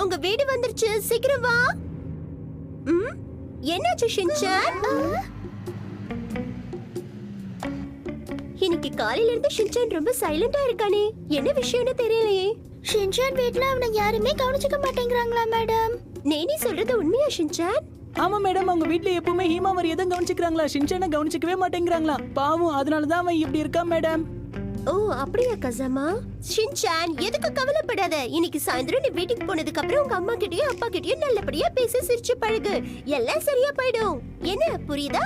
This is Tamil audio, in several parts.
உங்க வீடு வந்துருச்சு, சீக்கிரம் வா. என்னாச்சு ஷின்சான்? இன்னைக்கு காலையில இருந்து ஷின்சான் ரொம்ப சைலண்டா இருக்கானே, என்ன விஷயம்னு தெரியலையே. ஷின்சான் வீட்ல அவனை யாருமே கவனிச்சுக்க மாட்டேங்கிறாங்களா மேடம்? நீ சொல்றது உண்மையா ஷின்சான்? ஆமா மேடம், அவங்க வீட்ல எப்பவுமே ஹீமாவரி எதை கவனிச்சுக்கிறாங்களா, ஷின்சானை கவனிச்சுக்கவே மாட்டேங்கிறாங்களா. பாவம், அதனாலதான் அவன் இப்படி இருக்கான் மேடம். ஓ அப்படியா கசாமா? ஷின்சான் எதுக்கு கவலைப்படாத. இன்னைக்கு சாயந்தரம் நீ வீட்டுக்கு போனதுக்கு அப்புறம் உங்க அம்மா கிட்டயும் அப்பா கிட்டயும் நல்லபடியா பேசி சிரிச்சு பழகு, எல்லாம் சரியா போயிடும். என்ன புரியுதா?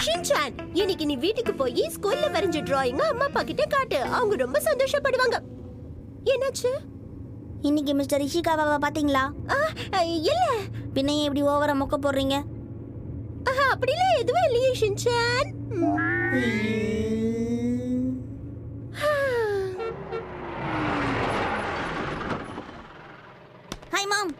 ஷின்சான், இன்னைக்கு நீ வீட்டுக்கு போய் ஸ்கூல்ல வரைஞ்ச டிராயிங்க அம்மா அப்பா கிட்ட காட்டு, அவங்க ரொம்ப சந்தோஷப்படுவாங்க. என்னாச்சு? இன்னைக்கு மிஸ்டர் இஷிகாவாவை பாத்தீங்களா? இல்ல. பின்ன ஏன் இப்படி ஓவரா மொக்க போடுறீங்க? அப்படிலாம் எதுவும் இல்லையே Shinchan. Hi mom.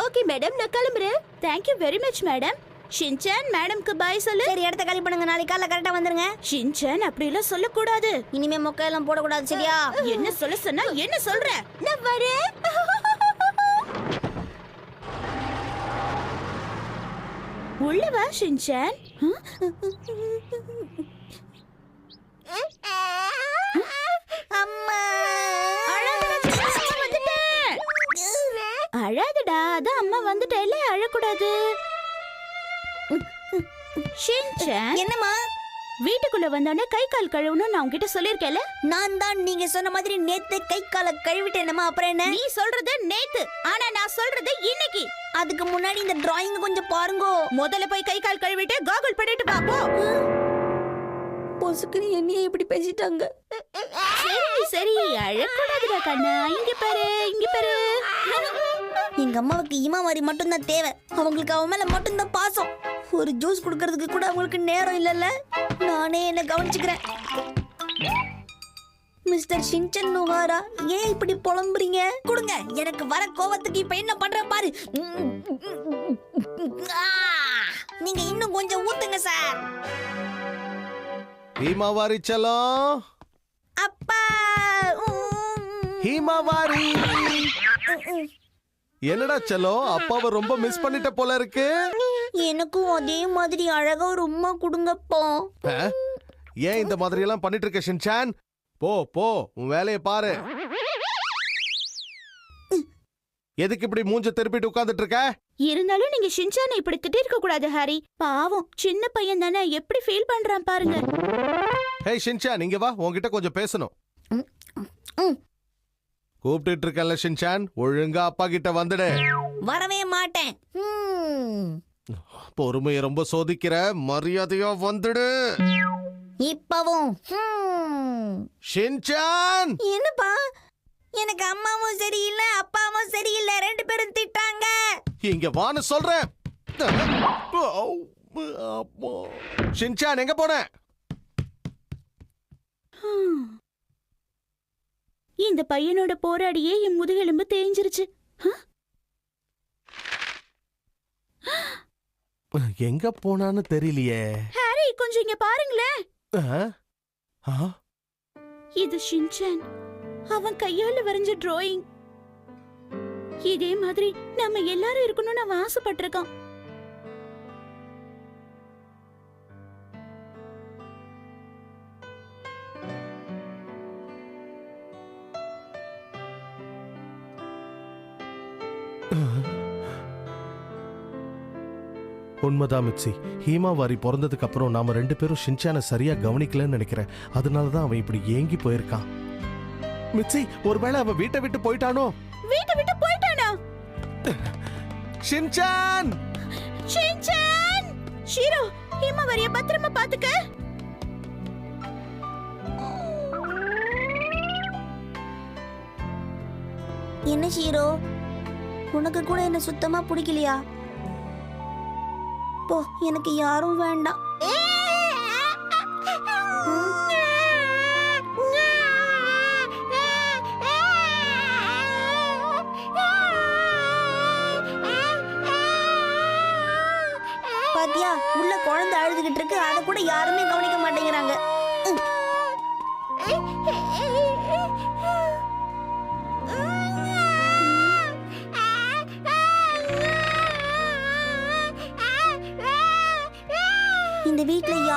Okay madam, நான் கிளம்புறேன். Thank you very much madam. Shinchan மேடம்க்கு பாய் சொல்லு. சரி, இடத்த காலி பண்ணுங்க, நாளைக்கு காலைல கரெக்டா வந்துருங்க. ஷின்சான் அப்படி எல்லாம் சொல்லக்கூடாது. இனிமே மொக்க எல்லாம் போடக்கூடாது, சரியா? என்ன சொல்ல சொன்னா என்ன சொல்ற? நான் வரேன். உள்ள வா ஷின்சான். அம்மா அழாதடா, அதான் அம்மா வந்துட்டேல, அழக்கூடாது. ஷின்சான், என்னம்மா? வீட்டுக்குள்ள வந்தானே கை கால் கழுவணும் நான் உன்கிட்ட சொல்லிருக்கேல. நான் தான் நீங்க சொன்ன மாதிரி நேத்து கை கால கழுவிட்டேனம்மா. அப்புறம் என்ன? நீ சொல்றது நேத்து, ஆனா நான் சொல்றது இன்னைக்கு. அதுக்கு முன்னாடி இந்த டிராயிங் கொஞ்சம் பாருங்க. முதல்ல போய் கை கால் கழுவிட்டு காகுல் பண்ணிட்டு பாப்போ. பொசுக்குன்னு என்னையே இப்படி பேசிட்டாங்க. சரி சரி, அழக்கூடாதுடா கண்ணா. இங்க பாரு, இங்க பாரு. எங்க அம்மாவுக்கு இமாவாரி மட்டும்தான் தேவை. அவங்களுக்கு அவன் மேல மட்டும்தான் பாசம். ஒரு ஜூஸ் குடுக்கறதுக்கு கூட அவங்களுக்கு நேரம் இல்லல்ல. நானே என்ன கவனிச்சுக்கிறேன். மிஸ்டர் ஷின்சான் நுஹாரா, ஏன் இப்படி புலம்புறீங்க? கொடுங்க, எனக்கு வர கோவத்துக்கு இப்ப என்ன பண்ற பாரு. நீங்க இன்னும் கொஞ்சம் ஊத்துங்க சார். ஹீமாவாரி செல்லம். அப்பா. ஹீமாவாரி, என்னடா செல்லம், அப்பாவை ரொம்ப மிஸ் பண்ணிட்ட போல இருக்கு. எனக்கும் அதே மாதிரி அழகா ஒரு உம்மா கொடுங்கப்பா. ஏன் இந்த மாதிரி எல்லாம் பண்ணிட்டு இருக்க ஷின்சான்? போ போ, உன் வேலையை பாரு. எதுக்கு இப்படி மூஞ்ச திருப்பிட்டு உட்கார்ந்துட்டு இருக்க? இருந்தாலும் நீங்க ஷின்சானை இப்படி திட்டிருக்க கூடாது ஹாரி. பாவம், சின்ன பையன் தானே, எப்படி ஃபீல் பண்றான் பாருங்க. ஹே ஷின்சான், இங்க வா, உன்கிட்ட கொஞ்சம் பேசணும். கூப்பிட்டு இருக்கல ஷின்சான், ஒழுங்கா அப்பா கிட்ட வந்துடு. வரவே மாட்டேன். பொறுமையை ரொம்ப சோதிக்கிற, மரியாதையா வந்துடு. இப்பவும் ஷின்சான். என்னப்பா? எனக்கு அம்மாவும் சரியில்லை, அப்பாவும் சரியில்லை, ரெண்டு பேரும் திட்டாங்க. இங்க வான்னு சொல்றேன். ஷின்சான் எங்க போன? இந்த பையனோட போராடியே என் முதுகெலும்பு தேஞ்சிருச்சு. எங்க போனான்னு தெரியலையே. ஹாரி, கொஞ்சம் இங்க பாருங்களேன். இது ஷின்சான், அவன் கையால வரைஞ்ச டிராயிங். இதே மாதிரி நம்ம எல்லாரும் இருக்கணும்னு அவன் ஆசைப்பட்டிருக்கான். உண்மைதான் மிட்சி, ஹீமாவாரி பிறந்ததுக்கு அப்புறம் நாம ரெண்டு பேரும் ஷின்சானை சரியா கவனிக்கலன்னு நினைக்கிறேன். அதனாலதான் அவன் இப்படி ஏங்கி போயிருக்கான். மிட்சி, ஒருவேளை அவன் வீட்டை விட்டு போயிட்டானோ? வீட்டை விட்டு போயிட்டானா? ஷின்சான்! ஷின்சான்! ஷீரோ, ஹீமாவாரிய பத்திரமா பாத்துக்க. என்ன ஷீரோ, உனக்கு கூட என்ன சுத்தமா பிடிக்கலையா? போ, எனக்கு யாரும் வேண்டாம். பாத்தியா, உள்ள குழந்தை அழுதுகிட்டு இருக்கு, அதை கூட யாருமே கவனிக்க மாட்டேங்கிறாங்க.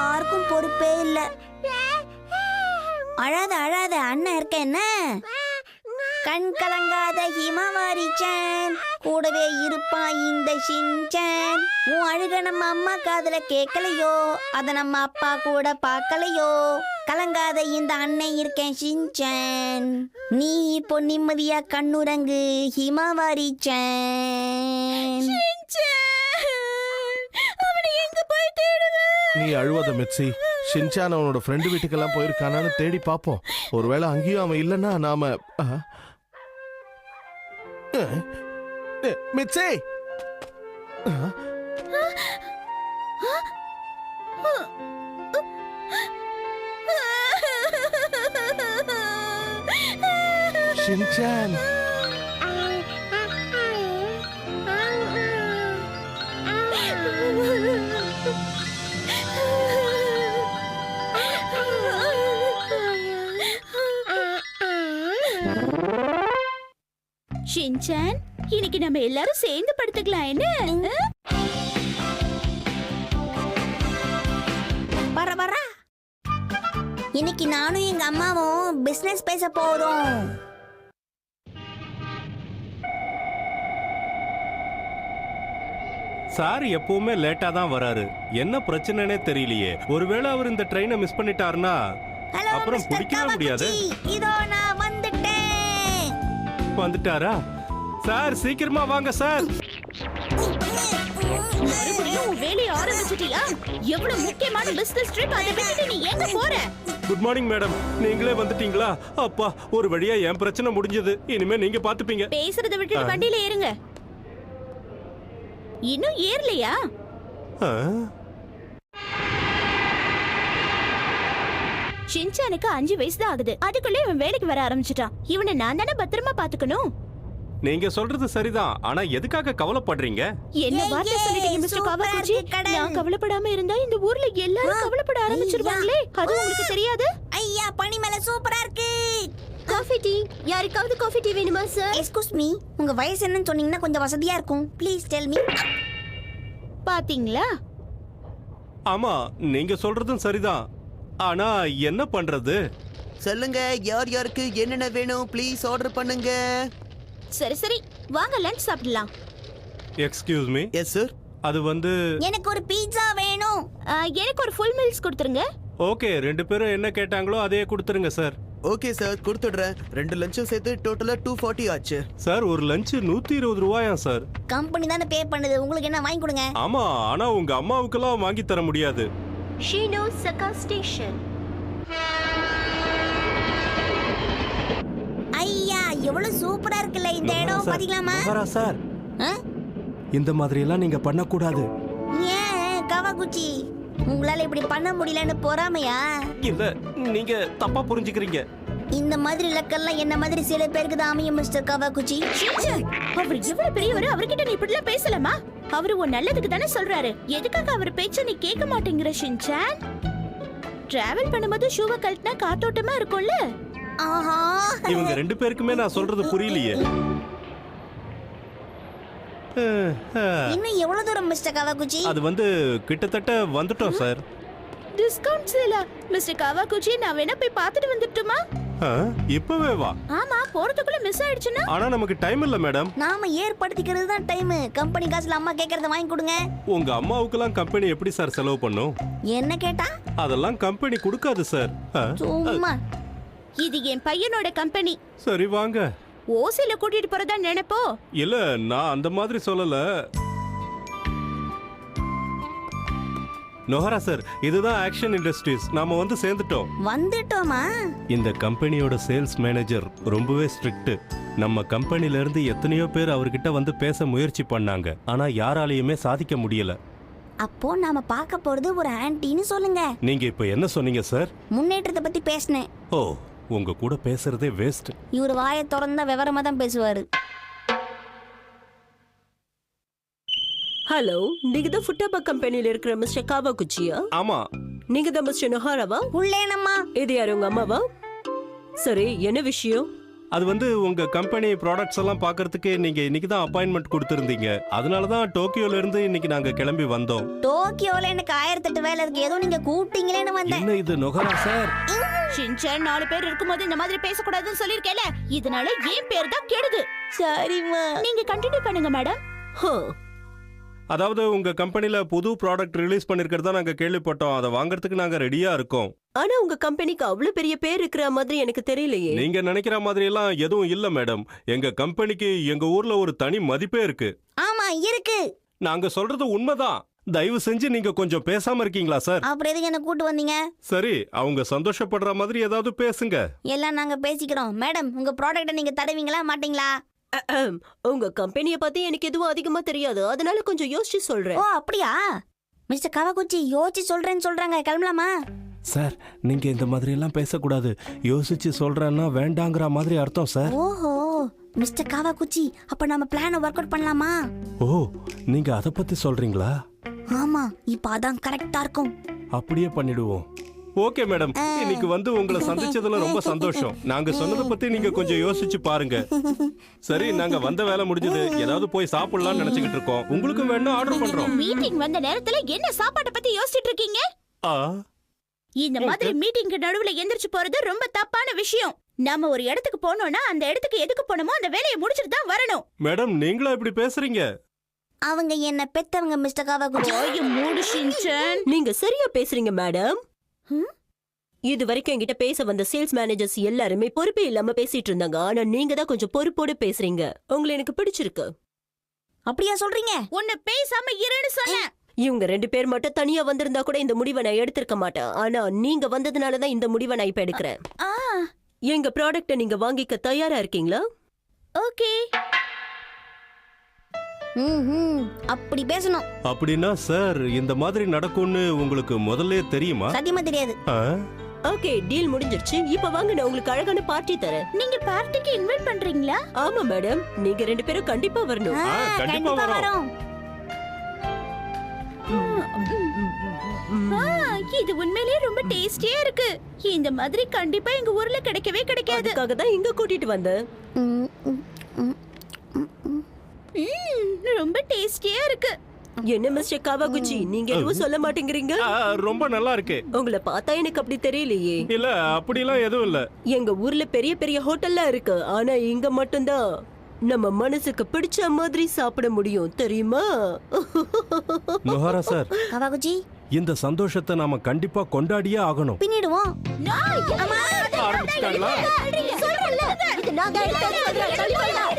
யாருக்கும் பொறுப்பே இல்ல. அழாத அழாத, அண்ணன் இருக்க என்ன. கண் கலங்காத ஹிமவாரி-chan, கூடவே இருப்பான் இந்த ஷின்-chan. உன் அழுக நம்ம அம்மா காதுல கேட்கலையோ, அத நம்ம அப்பா கூட பார்க்கலையோ. கலங்காத இந்த அண்ணன் இருக்கேன் ஷின்-chan. நீ இப்போ நிம்மதியா கண்ணுறங்கு ஹிமவாரி-chan. அவனை எங்க போய் தேடுவேன்? நீ அழுவாத மிட்சி. ஷின்சான் அவனோட ஃப்ரெண்டு வீட்டுக்கெல்லாம் போயிருக்கானான்னு தேடி பார்ப்போம். ஒருவேளை அங்கேயும் அவன் இல்லைன்னா நாம மிட்சி. ஷின்சான். ஷின்சான், இன்னைக்கு நம்ம எல்லாரும் சேர்ந்து படுத்துக்கலாம் என்ன? வர இன்னைக்கு நானும் எங்க அம்மாவும் பிசினஸ் பேச போறோம். சார் எப்பவுமே லேட்டா தான் வராரு. என்ன பிரச்சனைனே தெரியலையே. ஒருவேளை அவர் இந்த ட்ரெயினை மிஸ் பண்ணிட்டாருன்னா ஹலோ அப்புறம் மிஸ்டர் பிடிக்கவே முடியாது. காவாகுச்சி, இதோ நான் வந்துட்டேன். வந்துட்டாரா? சார் சீக்கிரமா வாங்க சார். மறுபடியும் உன் வேலையை ஆரம்பிச்சிட்டியா? எவ்வளவு முக்கியமான பிசினஸ் ட்ரிப், அதை விட்டுட்டு நீ எங்க போற? Good morning madam. நீங்களே வந்துட்டீங்களா? அப்பா, ஒரு வழியா என் பிரச்சனை முடிஞ்சது. இனிமே நீங்க பாத்துப்பீங்க. பேசுறதை விட்டுட்டு வண்டியில ஏறுங்க. இன்னும் ஏறலையா? ஆ? ஷின்சானுக்கு 5 வயசு தான் ஆகுது. அதுக்குள்ள இவன் வேலைக்கு வர ஆரம்பிச்சிட்டான். இவனை நான் தானே பத்திரமா பாத்துக்கணும். நீங்க சொல்றது சரிதான். ஆனா எதுக்காக கவலைப்படுறீங்க? என்ன ஏய், வார்த்தை ஏய், சொல்லிட்டீங்க மிஸ்டர் சூப்பரா காவாகுச்சி? இருக்கு கடன். நான் கவலைப்படாம இருந்தா இந்த ஊர்ல எல்லாரும் கவலைப்பட ஆரம்பிச்சிருவாங்களே. அது உங்களுக்கு தெரியாது? ஐயா, பனி மேல சூப்பரா இருக்கு. Coffee tea. யாருக்காவது காஃபி டீ வேணுமா சார்? எக்ஸ்கூஸ் மீ, உங்க வயசு என்னன்னு சொன்னீங்கன்னா கொஞ்சம் வசதியா இருக்கும். Please tell me. பாத்தீங்களா? ஆமா, நீங்க சொல்றதும் சரிதான். ஆனா என்ன பண்றது? சொல்லுங்க, யார் யாருக்கு என்னென்ன வேணும் ப்ளீஸ் ஆர்டர் பண்ணுங்க. சரி சரி, வாங்க லஞ்ச் சாப்பிடலாம். Excuse me. Yes sir. அது வந்து எனக்கு ஒரு பீட்சா வேணும். எனக்கு ஒரு ஃபுல் மீல்ஸ் கொடுத்துருங்க. ஓகே, 2 பேரும் என்ன கேட்டாங்களோ அதையே கொடுத்துருங்க சார். ஓகே சார், கொடுத்துடுறேன். 2 லஞ்சும் சேர்த்து டோட்டலா 240 ஆச்சு. சார், ஒரு லஞ்ச் 120 ரூபாயா சார்? கம்பெனி தானே பே பண்ணுது, உங்களுக்கு என்ன வாங்கி கொடுங்க. ஆமா, ஆனா உங்க அம்மாவுக்கெல்லாம் வாங்கி தர முடியாது. ஷினோசகா ஸ்டேஷன். ஐயா, எவ்வளவு சூப்பரா இருக்குல்ல இந்த இடம், பாத்தீங்களாமா? சார், இந்த மாதிரி எல்லாம் நீங்க பண்ணக்கூடாது. ஏன் காவாகுச்சி, உங்களால இப்படி பண்ண முடியலன்னு பொறாமையா? இல்ல, நீங்க தப்பா புரிஞ்சுக்கிறீங்க. இந்த மாதிரி லக்கெல்லாம் என்ன மாதிரி சில பேருக்கு தான் அமையும் மிஸ்டர் காவாகுச்சி. ஷின்சான், அவர் எவ்வளவு பெரியவர், அவர்கிட்ட நீ இப்படி எல்லாம் பேசலாமா? அவரு உன் நல்லதுக்கு தானே சொல்றாரு. எதுக்காக அவர் பேச்ச நீ கேட்க மாட்டேங்கிற ஷின்சான்? டிராவல் பண்ணும்போது ஷூவை கழட்டினா காத்தோட்டமா இருக்கும்ல. ஆஹா, இவங்க 2 பேருக்குமே நான் சொல்றது புரியலையே. இன்னும் எவ்வளவு தூரம் மிஸ்டர் காவாகுச்சி? அது வந்து கிட்டத்தட்ட வந்துட்டோம் சார். டிஸ்கவுண்ட் சேலா? மிஸ்டர் காவாகுச்சி, நான் வேணா போய் பார்த்துட்டு வந்துட்டுமா? இப்பவே வா. ஆமா, போறதுக்குள்ள மிஸ் ஆயிடுச்சுன்னா? ஆனா நமக்கு டைம் இல்ல மேடம். நாம ஏற்படுத்திக்கிறது தான் டைம். கம்பெனி காசுல அம்மா கேக்குறத வாங்கி கொடுங்க. உங்க அம்மாவுக்கெல்லாம் கம்பெனி எப்படி சார் செலவு பண்ணும்? என்ன கேட்டா? அதெல்லாம் கம்பெனி கொடுக்காது சார். சும்மா. இது என் பையனோட கம்பெனி. சரி வாங்க. ஓசில கூட்டிட்டு போறதா நினைப்போ? இல்ல, நான் அந்த மாதிரி சொல்லல. நோஹரா சார், இதுதான் ஆக்ஷன் இண்டஸ்ட்ரீஸ். நாம வந்து சேர்ந்துட்டோம். வந்துட்டோமா? இந்த கம்பெனியோட சேல்ஸ் மேனேஜர் ரொம்பவே ஸ்ட்ரிக்ட். நம்ம கம்பெனில இருந்து எத்தனையோ பேர் அவர்கிட்ட வந்து பேச முயற்சி பண்ணாங்க. ஆனா யாராலையுமே சாதிக்க முடியல. அப்போ நாம பார்க்க போறது ஒரு ஆன்ட்டின்னு சொல்லுங்க. நீங்க இப்ப என்ன சொன்னீங்க சார்? முன்னேற்றத்தை பத்தி பேசினேன். ஓ, உங்க கூட பேசுறதே வேஸ்ட். இவர் வாயை திறந்தா விவரமா தான் பேசுவாரு. ஹலோ, நீங்க தான் ஃபுட்டாபா கம்பெனில இருக்கிற மிஸ்டர் காவாகுச்சியா? ஆமா. நீங்க தான் மிஸ்டர் நொஹாராவா? உள்ளேனம்மா. இது யாரு, உங்க அம்மாவா? சரி, என்ன விஷயம்? அது வந்து உங்க கம்பெனி ப்ராடக்ட்ஸ் எல்லாம் பார்க்கறதுக்கு நீங்க இன்னைக்கு தான் அப்பாயின்மெண்ட் கொடுத்துருந்தீங்க. அதனால தான் டோக்கியோல இருந்து இன்னைக்கு நாங்க கிளம்பி வந்தோம். டோக்கியோல எனக்கு 1008 வேலை இருக்கு. ஏதோ நீங்க கூப்பிட்டீங்களேன்னு வந்தேன். என்ன இது நொகரா சார்? ஷின்சான் 4 பேர் இருக்கும்போது இந்த மாதிரி பேசக்கூடாதுன்னு சொல்லிருக்கேல, இதனால ஏன் பேர் தான் கெடுது. சரிம்மா. நீங்க கண்டினியூ பண்ணுங்க மேடம். அதாவது உங்க கம்பெனில புது ப்ராடக்ட் ரிலீஸ் பண்ணிருக்கிறதா நாங்க கேள்விப்பட்டோம். அதை வாங்குறதுக்கு நாங்க ரெடியா இருக்கோம். ஆனா உங்க கம்பெனிக்கு அவ்வளவு பெரிய பேர் இருக்கிற மாதிரி எனக்கு தெரியலையே. நீங்க நினைக்கிற மாதிரி எல்லாம் எதுவும் இல்ல மேடம். எங்க கம்பெனிக்கு எங்க ஊர்ல ஒரு தனி மதிப்பே இருக்கு. ஆமா இருக்கு. நாங்க சொல்றது உண்மைதான். தயவு செஞ்சு நீங்க கொஞ்சம் பேசாம இருக்கீங்களா சார்? அப்புறம் எதுக்கு என்ன கூட்டு வந்தீங்க? சரி, அவங்க சந்தோஷப்படுற மாதிரி ஏதாவது பேசுங்க. எல்லாம் நாங்க பேசிக்கிறோம். மேடம், உங்க ப்ராடக்ட்ட நீங்க தருவீங்களா மாட்டீங்களா? உங்க கம்பெனிய பத்தி எனக்கு எதுவும் அதிகமா தெரியாது, அதனால கொஞ்சம் யோசிச்சு ஓ சொல்றேன். அப்படியா? மிஸ்டர் காவாகுச்சி யோசிச்சு சொல்றேன்னு சொல்றாங்க. கிளம்பலாமா? சார், நீங்க இந்த மாதிரி எல்லாம் பேசக்கூடாது. யோசிச்சு சொல்றேன்னா வேண்டாங்கிற மாதிரி அர்த்தம் சார். ஓஹோ, மிஸ்டர் காவாகுச்சி, அப்ப நம்ம பிளானை ஒர்க் அவுட் பண்ணலாமா? ஓ, நீங்க அத பத்தி சொல்றீங்களா? ஆமா, இப்ப அதான் கரெக்டா இருக்கும். அப்படியே பண்ணிடுவோம். ஓகே மேடம், இன்னைக்கு வந்து உங்களை சந்திச்சதுல ரொம்ப சந்தோஷம். நாங்க சொன்னதை பத்தி நீங்க கொஞ்சம் யோசிச்சு பாருங்க. சரி, நாங்க வந்த வேலை முடிஞ்சது. ஏதாவது போய் சாப்பிடலாம்னு நினைச்சுக்கிட்டு இருக்கோம். உங்களுக்கு வேணா ஆர்டர் பண்றோம். மீட்டிங் வந்த நேரத்துல என்ன சாப்பாட்டை பத்தி யோசிச்சிட்டு இருக்கீங்க? இந்த மாதிரி மீட்டிங்க்கு நடுவுல எந்திரிச்சு போறது ரொம்ப தப்பான விஷயம். நாம ஒரு இடத்துக்கு போனோம்னா அந்த இடத்துக்கு எதுக்கு போனோமோ அந்த வேலையை முடிச்சிட்டு தான் வரணும். மேடம், நீங்களா இப்படி பேசுறீங்க? அவங்க என்ன பெத்தவங்க மிஸ்டர் காவாகுச்சி. ஓய் மூடு ஷின்சான். நீங்க சரியா பேசுறீங்க மேடம். இது வரைக்கும் என்கிட்ட பேச வந்த சேல்ஸ் மேனேஜர்ஸ் எல்லாருமே பொறுப்பே இல்லாம பேசிட்டு இருந்தாங்க. ஆனா நீங்க தான் கொஞ்சம் பொறுப்போடு பேசுறீங்க. உங்களை எனக்கு பிடிச்சிருக்கு. அப்படியா சொல்றீங்க? உன்னை பேசாம இருன்னு சொன்னேன். இவங்க 2 பேர் மட்டும் தனியா வந்திருந்தா கூட இந்த முடிவை நான் எடுத்திருக்க மாட்டேன். ஆனா நீங்க வந்ததுனாலதான் இந்த முடிவை நான் இப்ப எடுக்கிறேன். எங்க ப்ராடக்ட்ட நீங்க வாங்கிக்க தயாரா இருக்கீங்களா? ஓகே. அப்படி பேசணும். அப்படின்னா சார், இந்த மாதிரி நடக்கும்னு உங்களுக்கு முதல்ல தெரியுமா? சத்தியமா தெரியாது. ஓகே, டீல் முடிஞ்சிருச்சு. இப்ப வாங்க, நான் உங்களுக்கு அழகான பார்ட்டி தரேன். நீங்க பார்ட்டிக்கு இன்வைட் பண்றீங்களா? ஆமா மேடம், நீங்க 2 பேரும் கண்டிப்பா வரணும். கண்டிப்பா வரோம். இது உண்மையிலேயே ரொம்ப டேஸ்டியா இருக்கு. இந்த மாதிரி கண்டிப்பா எங்க ஊர்ல கிடைக்கவே கிடைக்காது. அதுக்காக தான் இங்க கூட்டிட்டு வந்தேன். ரொம்ப டேஸ்டியா இருக்கு. என்ன மிஸ்டர் காவாகுச்சி, நீங்க எதுவும் சொல்ல மாட்டேங்கிறீங்க? ரொம்ப நல்லா இருக்கு. உங்களை பார்த்தா எனக்கு அப்படி தெரியலையே. இல்ல, அப்படிலாம் எதுவும் இல்ல. எங்க ஊர்ல பெரிய பெரிய ஹோட்டல்லாம் இருக்கு, ஆனா இங்க மட்டும்தான் நம்ம மனசுக்கு பிடிச்ச மாதிரி சாப்பிட முடியும், தெரியுமா? நொஹாரா சார், காவாகுச்சி, இந்த சந்தோஷத்தை நாம கண்டிப்பா கொண்டாடியே ஆகணும். பின்னிடுவோம். ஆரம்பிச்சிட்டாங்களா? இது நாங்க எடுத்தது சொல்றேன். சொல்லிக்கலாம்.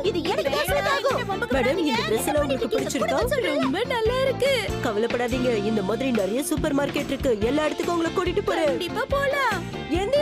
இது எனக்கு பேசுறதாகும். மேடம், இந்த Dress எல்லாம் உங்களுக்கு பிடிச்சிருக்கா? ரொம்ப நல்லா இருக்கு. கவலைப்படாதீங்க, இந்த மாதிரி நிறைய சூப்பர் மார்க்கெட் இருக்கு. எல்லா இடத்துக்கும் உங்களை கூட்டிட்டு போறேன். கண்டிப்பா போலாம். எந்த